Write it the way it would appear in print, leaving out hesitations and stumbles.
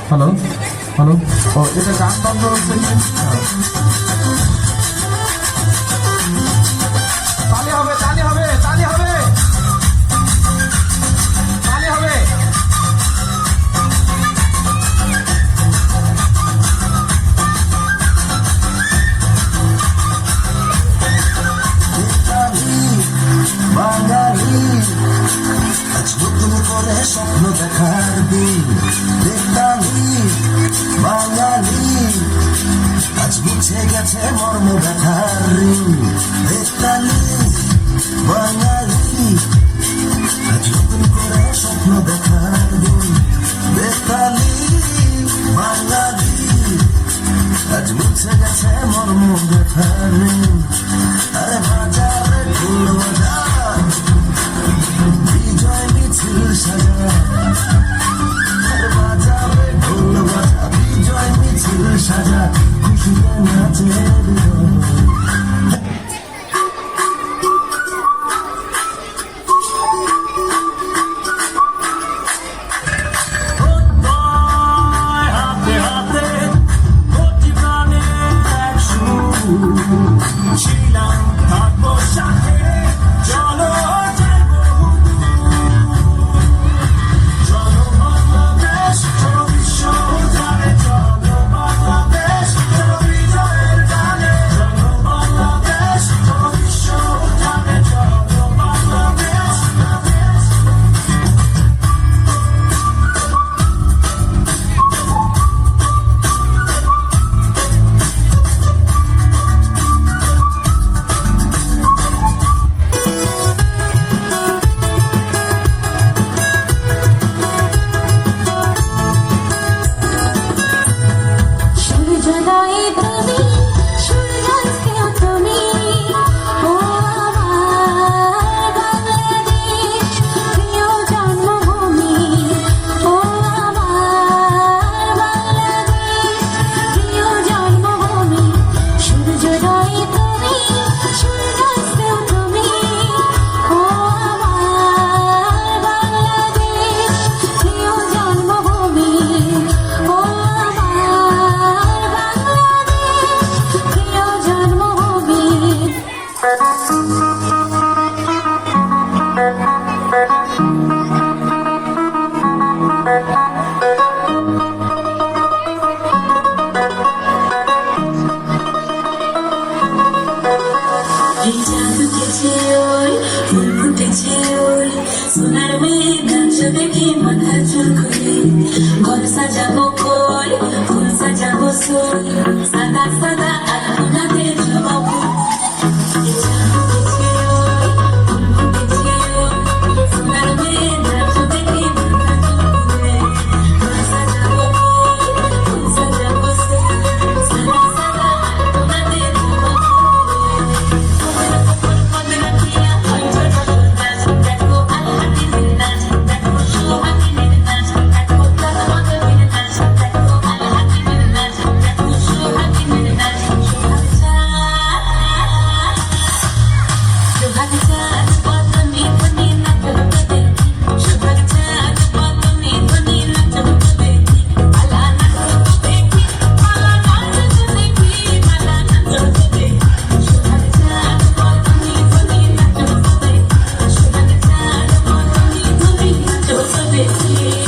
Hello hello, ও এটা গান বন্ধ হচ্ছে কি? তালি হবে, তালি হবে, তালি হবে, তালি হবে। বাঙালি আজ নতুন করে স্বপ্ন দেখার দিন। বেতালি বাঙালি আজ মুছে গেছে মর্ম ব্যথার ঋণ। বেতালি বাঙালি আজ নতুন করে স্বপ্ন দেখার দিন। বেতালি বাঙালি আজ মুছে গেছে মর্ম ব্যথার ঋণ। আরে বাজারে ঢোল বাজা, বিজয় মিছিল সাজা। আরে বাজারে ঢোল বাজা, বিজয় মিছিল সাজা, খুশিতে নাচে ছিলাম থাকবো সাথে, চলো যাইবো চলো বাংলাদেশ, চলো বিশ্ব জানে, চলো বাংলাদেশ, চলো বিজয়ের গানে, চলো বাংলাদেশ, চলো বিশ্ব জানে, চলো বাংলাদেশ। সোনার মেয়ে নাচ দেখে মাথা চুল খুলে, ঘর সাজাবো কোল, ফুল সাজাবো সোল, সাদা সাদা আলপনাতে জমাবো। সোনার মেয়ে নাচ দেখে মাথা চুল খুলে, ঘর সাজাবো কোল, ফুল সাজাবো সোল, সাদা সাদা আলপনাতে জমাবো। Baby